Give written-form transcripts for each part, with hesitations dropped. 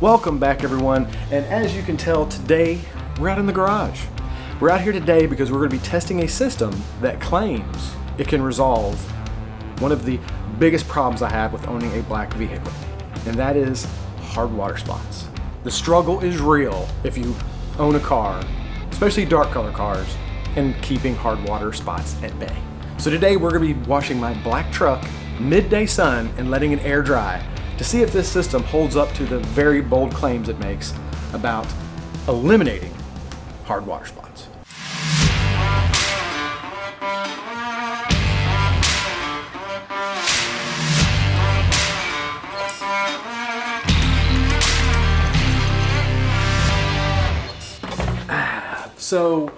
Welcome back, everyone, and as you can tell, today we're out in the garage. We're out here today because we're going to be testing a system that claims it can resolve one of the biggest problems I have with owning a black vehicle, and that is hard water spots. The struggle is real if you own a car, especially dark color cars, and keeping hard water spots at bay. So today we're going to be washing my black truck midday sun and letting it air dry to see if this system holds up to the very bold claims it makes about eliminating hard water spots. So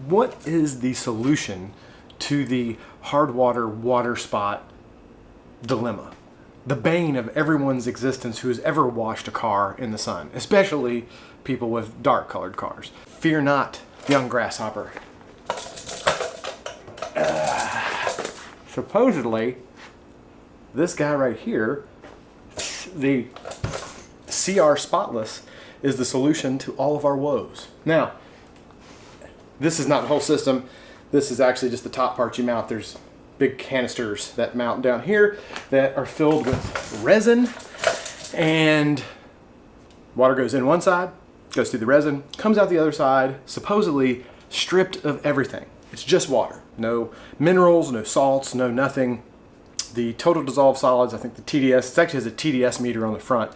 what is the solution to the hard water spot dilemma? The bane of everyone's existence who has ever washed a car in the sun, especially people with dark colored cars. Fear not, young grasshopper. Supposedly, this guy right here, the CR Spotless, is the solution to all of our woes. Now, this is not the whole system. This is actually just the top part you mount. There's big canisters that mount down here that are filled with resin, and water goes in one side, goes through the resin, comes out the other side, supposedly stripped of everything. It's just water. No minerals, no salts, no nothing. The total dissolved solids, I think the TDS, it actually has a TDS meter on the front.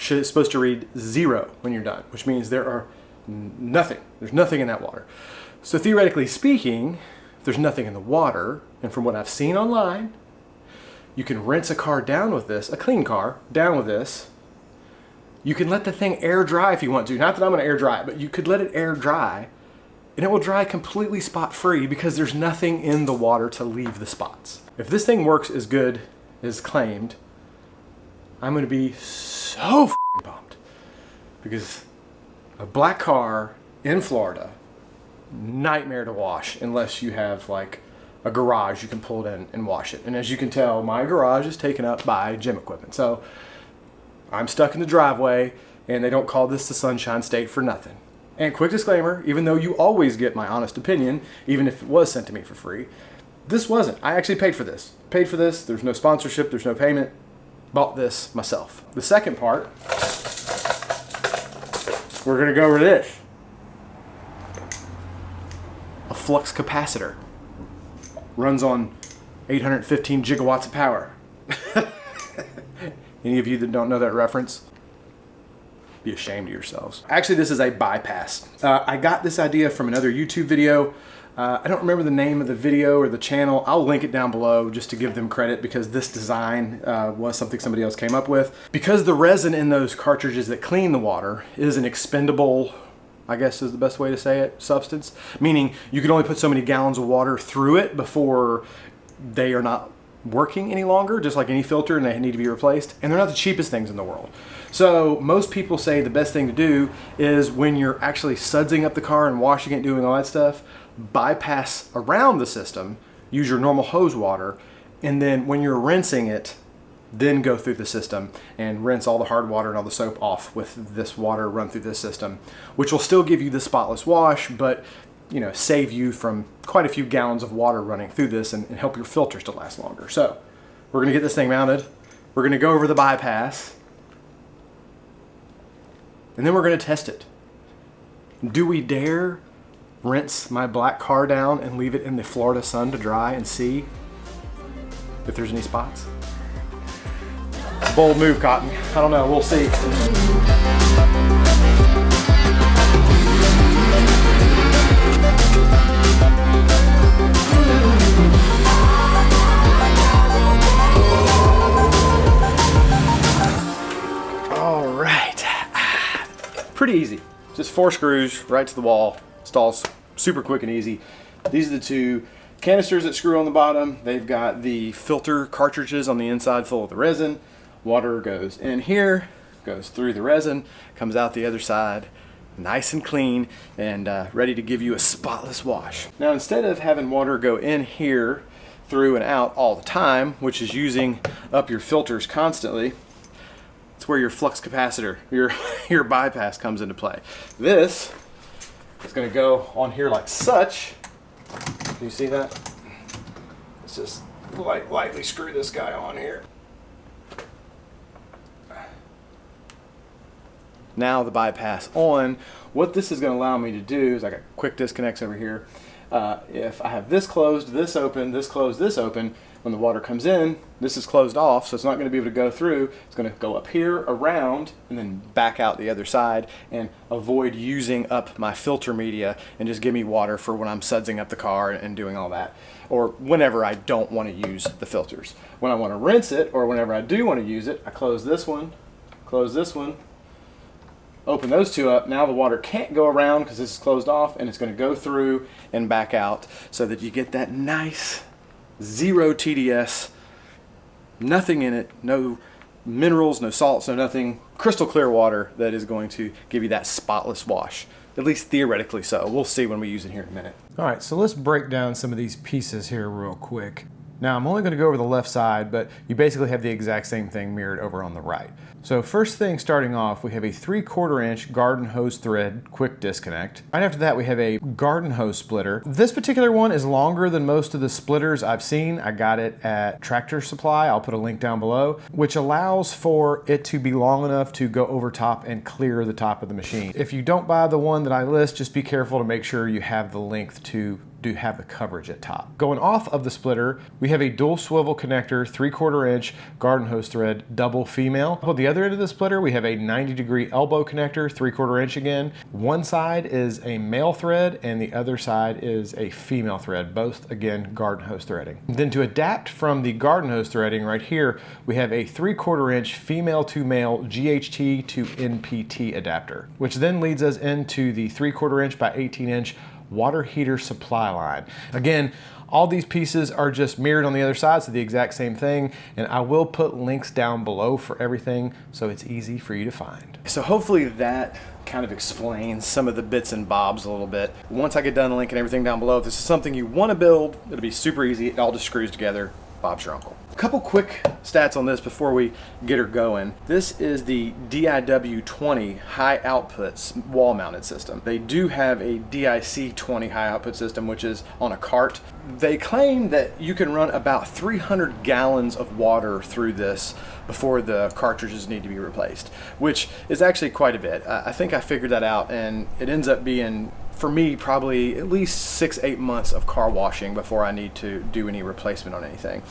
It's supposed to read 0 when you're done, which means there's nothing in that water. So theoretically speaking, if there's nothing in the water, and from what I've seen online, you can rinse a car down with this, a clean car, down with this. You can let the thing air dry if you want to. Not that I'm going to air dry it, but you could let it air dry, and it will dry completely spot free because there's nothing in the water to leave the spots. If this thing works as good as claimed, I'm going to be so f***ing pumped, because a black car in Florida, nightmare to wash unless you have like a garage you can pull it in and wash it. And as you can tell, my garage is taken up by gym equipment. So I'm stuck in the driveway, and they don't call this the Sunshine State for nothing. And quick disclaimer, even though you always get my honest opinion, even if it was sent to me for free, this wasn't. I actually paid for this. There's no sponsorship, there's no payment. Bought this myself. The second part, we're gonna go over this. A flux capacitor. Runs on 815 gigawatts of power. Any of you that don't know that reference, be ashamed of yourselves. Actually, this is a bypass. I got this idea from another YouTube video. I don't remember the name of the video or the channel. I'll link it down below just to give them credit, because this design was something somebody else came up with. Because the resin in those cartridges that clean the water is an expendable, I guess is the best way to say it, substance. Meaning you can only put so many gallons of water through it before they are not working any longer, just like any filter, and they need to be replaced. And they're not the cheapest things in the world. So most people say the best thing to do is when you're actually sudsing up the car and washing it, doing all that stuff, bypass around the system, use your normal hose water, and then when you're rinsing it, then go through the system and rinse all the hard water and all the soap off with this water run through this system, which will still give you the spotless wash, but save you from quite a few gallons of water running through this and help your filters to last longer. So we're gonna get this thing mounted. We're gonna go over the bypass, and then we're gonna test it. Do we dare rinse my black car down and leave it in the Florida sun to dry and see if there's any spots? Bold move, Cotton. I don't know, we'll see. All right. Pretty easy. Just 4 screws right to the wall. Installs super quick and easy. These are the 2 canisters that screw on the bottom. They've got the filter cartridges on the inside full of the resin. Water goes in here, goes through the resin, comes out the other side, nice and clean, and ready to give you a spotless wash. Now, instead of having water go in here, through and out all the time, which is using up your filters constantly, It's where your flux capacitor, your bypass comes into play. This is going to go on here like such. Can you see that? Let's just lightly screw this guy on here. Now the bypass on. What this is going to allow me to do is I got quick disconnects over here. If I have this closed, this open, this closed, this open, when the water comes in, this is closed off, so it's not going to be able to go through. It's going to go up here, around, and then back out the other side and avoid using up my filter media and just give me water for when I'm sudsing up the car and doing all that. Or whenever I don't want to use the filters. When I want to rinse it, or whenever I do want to use it, I close this one, open those two up. Now the water can't go around because this is closed off, and it's going to go through and back out so that you get that nice zero TDS, nothing in it, no minerals, no salts, no nothing, crystal clear water that is going to give you that spotless wash. At least theoretically so. We'll see when we use it here in a minute. All right, so let's break down some of these pieces here real quick. Now I'm only going to go over the left side, but you basically have the exact same thing mirrored over on the right. So first thing starting off, we have a 3/4 inch garden hose thread quick disconnect. Right after that, we have a garden hose splitter. This particular one is longer than most of the splitters I've seen. I got it at Tractor Supply. I'll put a link down below, which allows for it to be long enough to go over top and clear the top of the machine. If you don't buy the one that I list, just be careful to make sure you have the length to have the coverage at top. Going off of the splitter, we have a dual swivel connector, 3/4 inch garden hose thread, double female. On the other end of the splitter, we have a 90-degree elbow connector, 3/4 inch again. One side is a male thread and the other side is a female thread, both again garden hose threading. Then to adapt from the garden hose threading right here, we have a 3/4 inch female to male GHT to NPT adapter, which then leads us into the 3/4 inch by 18 inch water heater supply line. Again, all these pieces are just mirrored on the other side, so the exact same thing, and I will put links down below for everything so it's easy for you to find. So hopefully that kind of explains some of the bits and bobs a little bit. Once I get done linking everything down below, if this is something you want to build, it'll be super easy. It all just screws together. Bob's your uncle. A couple quick stats on this before we get her going. This is the DIW20 high outputs wall mounted system. They do have a DIC20 high output system, which is on a cart. They claim that you can run about 300 gallons of water through this before the cartridges need to be replaced, which is actually quite a bit. I think I figured that out, and it ends up being, for me, probably at least 6-8 months of car washing before I need to do any replacement on anything.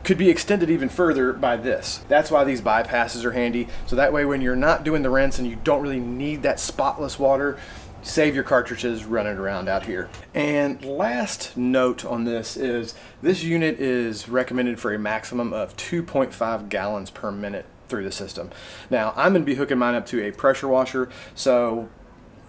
Could be extended even further by this. That's why these bypasses are handy. So that way when you're not doing the rinse and you don't really need that spotless water, save your cartridges running around out here. And last note on this is this unit is recommended for a maximum of 2.5 gallons per minute through the system. Now I'm going to be hooking mine up to a pressure washer, so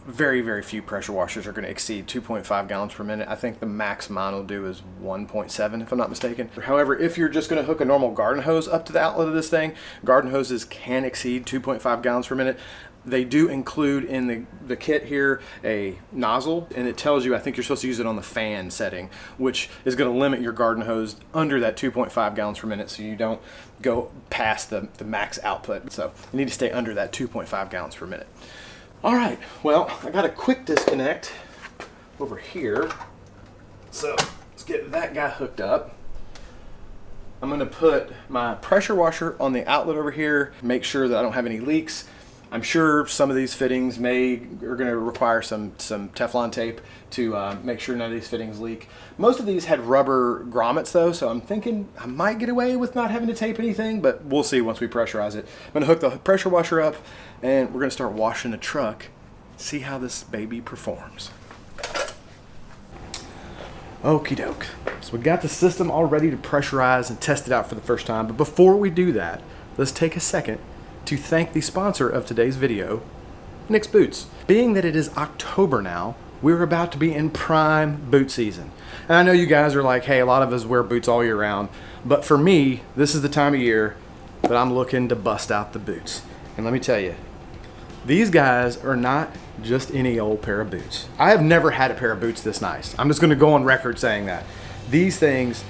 very, very few pressure washers are going to exceed 2.5 gallons per minute. I think the max mine will do is 1.7 if I'm not mistaken. However, if you're just going to hook a normal garden hose up to the outlet of this thing, garden hoses can exceed 2.5 gallons per minute. They do include in the kit here a nozzle, and it tells you, I think you're supposed to use it on the fan setting, which is going to limit your garden hose under that 2.5 gallons per minute so you don't go past the max output. So you need to stay under that 2.5 gallons per minute. All right, well, I got a quick disconnect over here. So let's get that guy hooked up. I'm gonna put my pressure washer on the outlet over here, make sure that I don't have any leaks. I'm sure some of these fittings are gonna require some Teflon tape to make sure none of these fittings leak. Most of these had rubber grommets though, so I'm thinking I might get away with not having to tape anything, but we'll see once we pressurize it. I'm gonna hook the pressure washer up and we're gonna start washing the truck, see how this baby performs. Okie doke. So we got the system all ready to pressurize and test it out for the first time, but before we do that, let's take a second to thank the sponsor of today's video, Nick's Boots. Being that it is October now, we're about to be in prime boot season. And I know you guys are like, hey, a lot of us wear boots all year round, but for me, this is the time of year that I'm looking to bust out the boots. And let me tell you, these guys are not just any old pair of boots. I have never had a pair of boots this nice. I'm just gonna go on record saying that. These things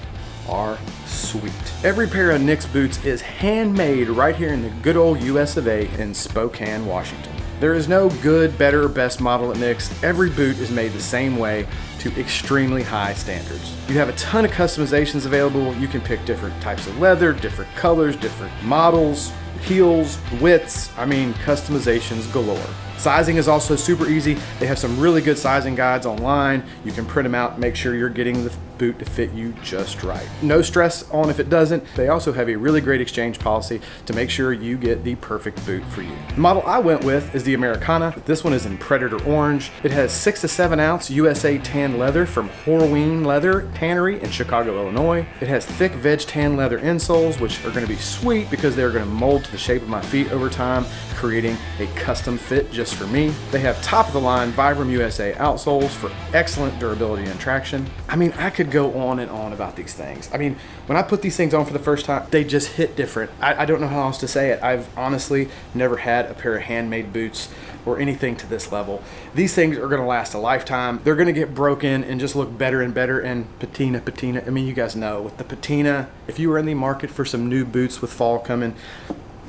are sweet. Every pair of Nick's boots is handmade right here in the good old US of A in Spokane, Washington. There is no good, better, or best model at Nick's. Every boot is made the same way to extremely high standards. You have a ton of customizations available. You can pick different types of leather, different colors, different models, heels, widths. I mean, customizations galore. Sizing is also super easy. They have some really good sizing guides online. You can print them out, make sure you're getting the boot to fit you just right. No stress on if it doesn't. They also have a really great exchange policy to make sure you get the perfect boot for you. The model I went with is the Americana. This one is in Predator Orange. It has 6 to 7 ounce USA tan leather from Horween Leather Tannery in Chicago, Illinois. It has thick veg tan leather insoles, which are gonna be sweet because they're gonna mold to the shape of my feet over time, creating a custom fit just for me. They have top of the line Vibram USA outsoles for excellent durability and traction. I mean, I could go on and on about these things. I mean, when I put these things on for the first time, they just hit different. I don't know how else to say it. I've honestly never had a pair of handmade boots or anything to this level. These things are gonna last a lifetime. They're gonna get broken and just look better and better. And patina. I mean, you guys know with the patina, if you were in the market for some new boots with fall coming,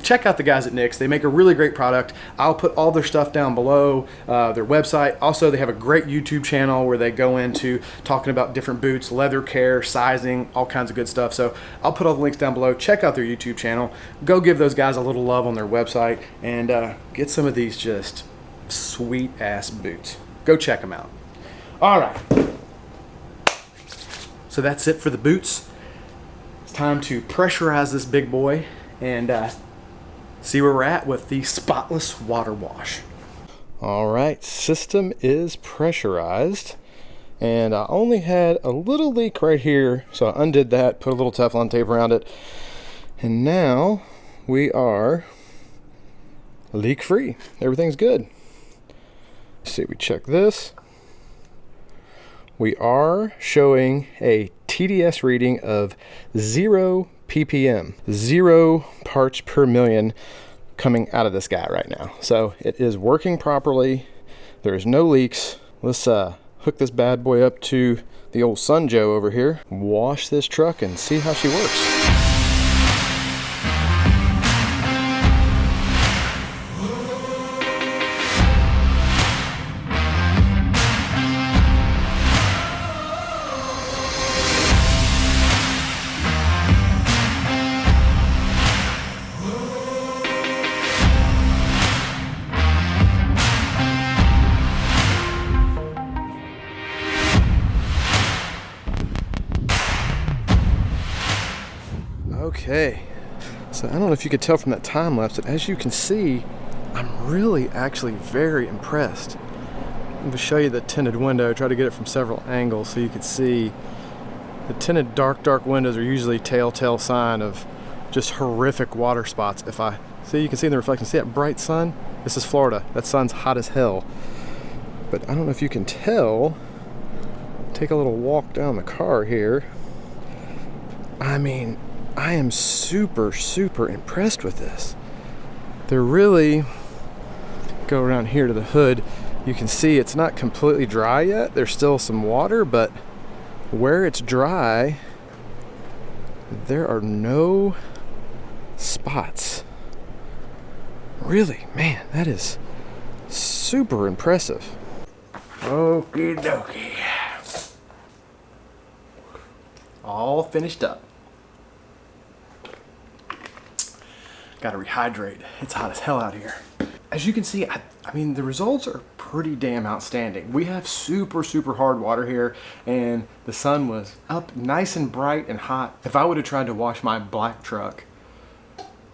check out the guys at Nick's. They make a really great product. I'll put all their stuff down below, their website. Also, they have a great YouTube channel where they go into talking about different boots, leather care, sizing, all kinds of good stuff. So I'll put all the links down below. Check out their YouTube channel. Go give those guys a little love on their website and get some of these just sweet ass boots. Go check them out. All right. So that's it for the boots. It's time to pressurize this big boy and see where we're at with the Spotless water wash. All right, system is pressurized, and I only had a little leak right here, so I undid that, put a little Teflon tape around it, and now we are leak free. Everything's good. Let's see, we check this. We are showing a TDS reading of 0 ppm, 0 parts per million coming out of this guy right now. So it is working properly. There is no leaks. Let's hook this bad boy up to the old Sun Joe over here, wash this truck and see how she works. Okay, so I don't know if you could tell from that time lapse, but as you can see, I'm really actually very impressed. I'm going to show you the tinted window, try to get it from several angles so you can see. The tinted dark windows are usually a telltale sign of just horrific water spots. If I see, you can see in the reflection, see that bright sun? This is Florida. That sun's hot as hell. But I don't know if you can tell. Take a little walk down the car here. I mean, I am super impressed with this. They're really, go around here to the hood, you can see it's not completely dry yet. There's still some water, but where it's dry, there are no spots. Really, man, that is super impressive. Okie dokie. All finished up. Gotta rehydrate. It's hot as hell out here. As you can see, I mean, the results are pretty damn outstanding. We have super hard water here, and the sun was up nice and bright and hot. If I would have tried to wash my black truck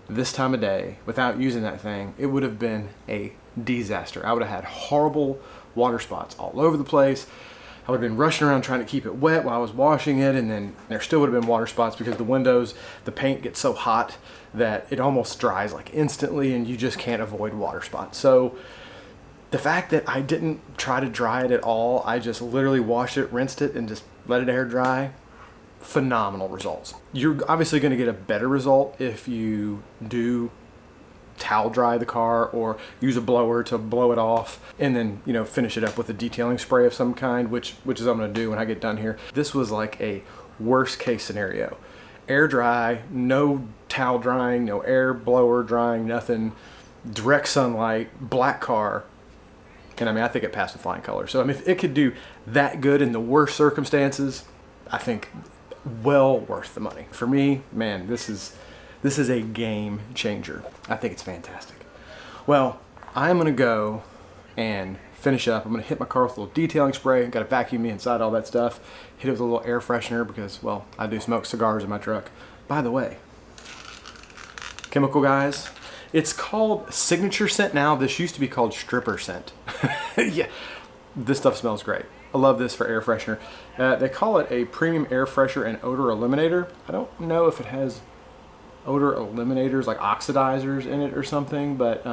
this time of day without using that thing, it would have been a disaster. I would have had horrible water spots all over the place. I would have been rushing around trying to keep it wet while I was washing it, and then there still would have been water spots because the windows, the paint gets so hot that it almost dries like instantly, and you just can't avoid water spots. So the fact that I didn't try to dry it at all, I just literally washed it, rinsed it, and just let it air dry, phenomenal results. You're obviously going to get a better result if you do towel dry the car or use a blower to blow it off and then, finish it up with a detailing spray of some kind, which is I'm going to do when I get done here. This was like a worst case scenario. Air dry, no towel drying, no air blower drying, nothing. Direct sunlight, black car. And I mean, I think it passed with flying colors. So I mean, if it could do that good in the worst circumstances, I think well worth the money. For me, man, this is a game changer. I think it's fantastic. Well, I'm gonna go and finish up. I'm gonna hit my car with a little detailing spray. Got to vacuum the inside, all that stuff. Hit it with a little air freshener because, well, I do smoke cigars in my truck. By the way, chemical guys, it's called signature scent now. This used to be called stripper scent. Yeah, this stuff smells great. I love this for air freshener. They call it a premium air freshener and odor eliminator. I don't know if it has odor eliminators like oxidizers in it or something, but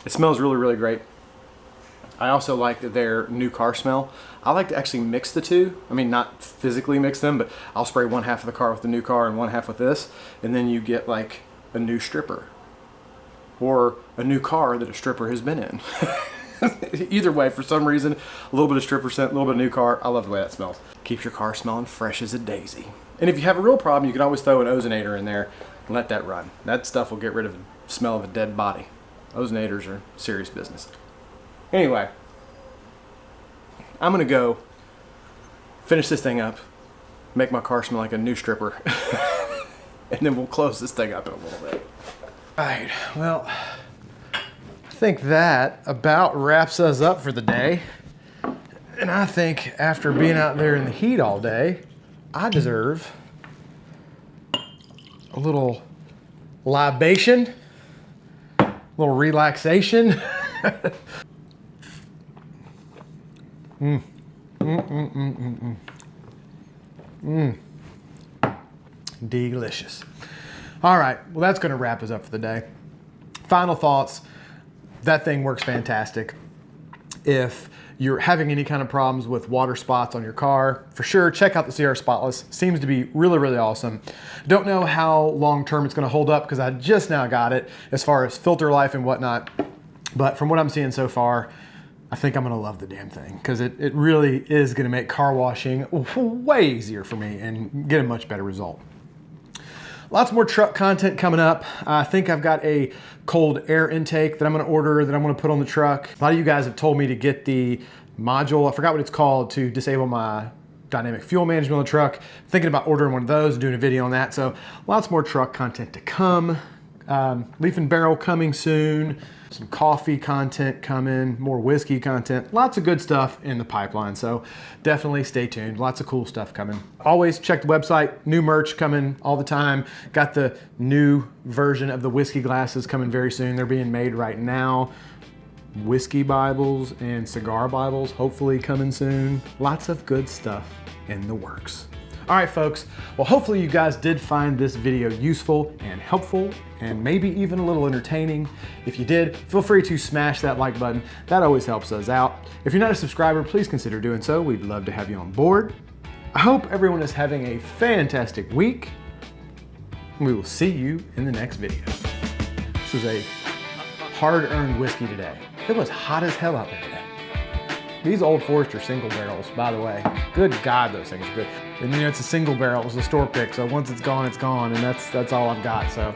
it smells really, really great. I also like their new car smell. I like to actually mix the two. I mean, not physically mix them, but I'll spray one half of the car with the new car and one half with this, and then you get like a new stripper or a new car that a stripper has been in. Either way, for some reason, a little bit of stripper scent, a little bit of new car. I love the way that smells. Keeps your car smelling fresh as a daisy. And if you have a real problem, you can always throw an ozonator in there and let that run. That stuff will get rid of the smell of a dead body. Ozonators are serious business. Anyway, I'm gonna go finish this thing up, make my car smell like a new stripper, and then we'll close this thing up in a little bit. All right, well, I think that about wraps us up for the day. And I think after being out there in the heat all day, I deserve a little libation, a little relaxation. Delicious. All right, well, that's going to wrap us up for the day. Final thoughts. That thing works fantastic. If you're having any kind of problems with water spots on your car, for sure, check out the CR Spotless. Seems to be really, really awesome. Don't know how long term it's going to hold up because I just now got it as far as filter life and whatnot. But from what I'm seeing so far, I think I'm gonna love the damn thing because it really is gonna make car washing way easier for me and get a much better result. Lots more truck content coming up. I think I've got a cold air intake that I'm gonna order that I'm gonna put on the truck. A lot of you guys have told me to get the module, I forgot what it's called, to disable my dynamic fuel management on the truck. Thinking about ordering one of those and doing a video on that. So lots more truck content to come. Leaf and barrel coming soon. Some coffee content coming, more whiskey content, lots of good stuff in the pipeline. So definitely stay tuned. Lots of cool stuff coming. Always check the website, new merch coming all the time. Got the new version of the whiskey glasses coming very soon. They're being made right now. Whiskey Bibles and cigar Bibles, hopefully coming soon. Lots of good stuff in the works. All right, folks. Well, hopefully you guys did find this video useful and helpful and maybe even a little entertaining. If you did, feel free to smash that like button. That always helps us out. If you're not a subscriber, please consider doing so. We'd love to have you on board. I hope everyone is having a fantastic week. We will see you in the next video. This is a hard-earned whiskey today. It was hot as hell out there today. These Old Forester single barrels, by the way, good God, those things are good. And you know, it's a single barrel, it's a store pick, so once it's gone, and that's all I've got. So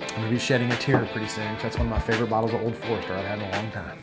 I'm gonna be shedding a tear pretty soon. That's one of my favorite bottles of Old Forester I've had in a long time.